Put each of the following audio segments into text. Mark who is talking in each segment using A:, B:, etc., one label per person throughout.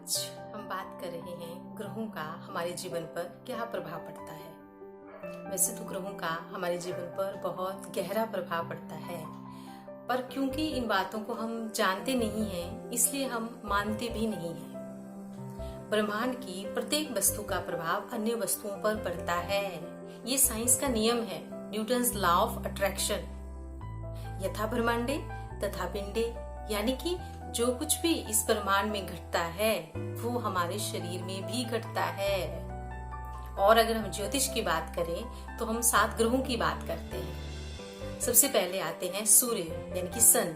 A: आज हम बात कर रहे हैं ग्रहों का हमारे जीवन पर क्या प्रभाव पड़ता है। वैसे तो ग्रहों का हमारे जीवन पर बहुत गहरा प्रभाव पड़ता है, पर क्योंकि इन बातों को हम जानते नहीं हैं, इसलिए हम मानते भी नहीं हैं। ब्रह्मांड की प्रत्येक वस्तु का प्रभाव अन्य वस्तुओं पर पड़ता है। ये साइंस का नियम है, न्यूटन्स लॉ ऑफ अट्रैक्शन। यथा ब्रह्मांडे तथा पिंडे, यानी कि जो कुछ भी इस ब्रह्मांड में घटता है वो हमारे शरीर में भी घटता है। और अगर हम ज्योतिष की बात करें तो हम 7 ग्रहों की बात करते हैं। सबसे पहले आते हैं सूर्य, यानी कि सन।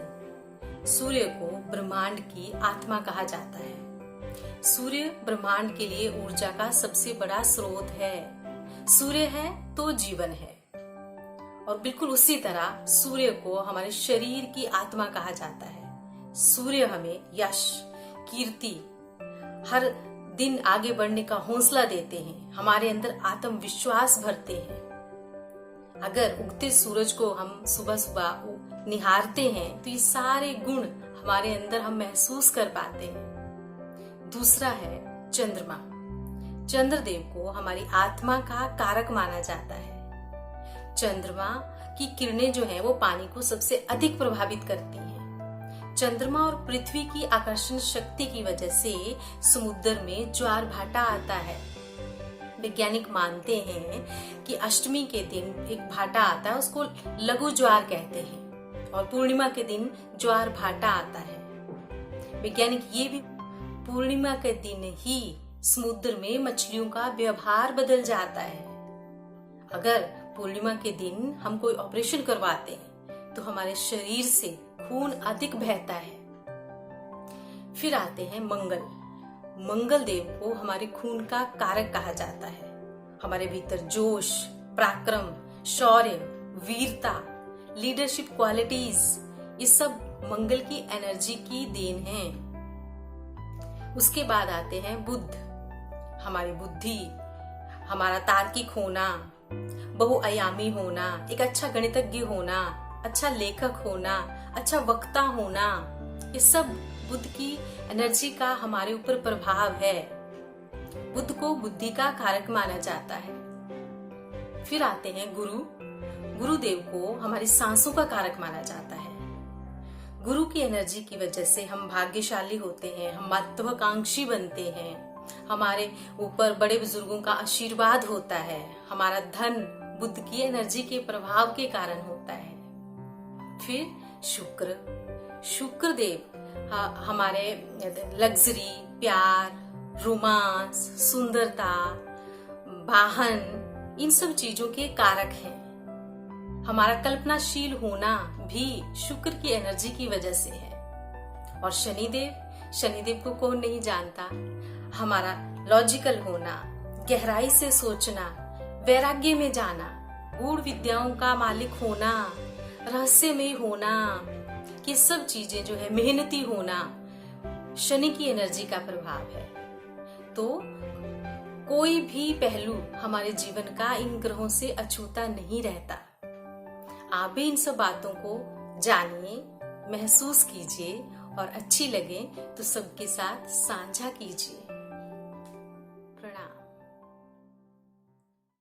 A: सूर्य को ब्रह्मांड की आत्मा कहा जाता है। सूर्य ब्रह्मांड के लिए ऊर्जा का सबसे बड़ा स्रोत है। सूर्य है तो जीवन है। और बिल्कुल उसी तरह सूर्य को हमारे शरीर की आत्मा कहा जाता है। सूर्य हमें यश, कीर्ति, हर दिन आगे बढ़ने का हौसला देते हैं, हमारे अंदर आत्मविश्वास भरते हैं। अगर उगते सूरज को हम सुबह सुबह निहारते हैं तो ये सारे गुण हमारे अंदर हम महसूस कर पाते हैं। दूसरा है चंद्रमा। चंद्रदेव को हमारी आत्मा का कारक माना जाता है। चंद्रमा की किरणें जो है वो पानी को सबसे अधिक प्रभावित करती हैं। चंद्रमा और पृथ्वी की आकर्षण शक्ति की वजह से समुद्र में ज्वार भाटा आता है। वैज्ञानिक मानते हैं कि अष्टमी के दिन एक भाटा आता है, उसको लघु ज्वार कहते हैं, और पूर्णिमा के दिन ज्वार भाटा आता है। वैज्ञानिक ये भी पूर्णिमा के दिन ही समुद्र में मछलियों का व्यवहार बदल जाता है। अगर पूर्णिमा के दिन हम कोई ऑपरेशन करवाते हैं तो हमारे शरीर से खून अधिक बहता है। फिर आते हैं मंगल। मंगल देव को हमारे खून का कारक कहा जाता है। हमारे भीतर जोश, पराक्रम, शौर्य, वीरता, लीडरशिप क्वालिटीज, ये सब मंगल की एनर्जी की देन है। उसके बाद आते हैं बुध। हमारी बुद्धि, हमारा तार्किक होना, बहुआयामी होना, एक अच्छा गणितज्ञ होना, अच्छा लेखक होना, अच्छा वक्ता होना, ये सब बुध की एनर्जी का हमारे ऊपर प्रभाव है। बुध को बुद्धि का कारक माना जाता है। फिर आते हैं गुरु। गुरुदेव को हमारी सांसों का कारक माना जाता है। गुरु की एनर्जी की वजह से हम भाग्यशाली होते हैं, हम महत्वाकांक्षी बनते हैं, हमारे ऊपर बड़े बुजुर्गों का आशीर्वाद होता है, हमारा धन बुध की एनर्जी के प्रभाव के कारण होता है। फिर शुक्र देव हमारे लग्जरी, प्यार, रोमांस, सुंदरता, वाहन, इन सब चीजों के कारक हैं। हमारा कल्पनाशील होना भी शुक्र की एनर्जी की वजह से है। और शनिदेव को कौन नहीं जानता। हमारा लॉजिकल होना, गहराई से सोचना, वैराग्य में जाना, गूढ़ विद्याओं का मालिक होना, रहस्यमय होना, ये सब चीजें जो है, मेहनती होना, शनि की एनर्जी का प्रभाव है। तो कोई भी पहलू हमारे जीवन का इन ग्रहों से अछूता नहीं रहता। आप भी इन सब बातों को जानिए, महसूस कीजिए, और अच्छी लगे तो सबके साथ साझा कीजिए।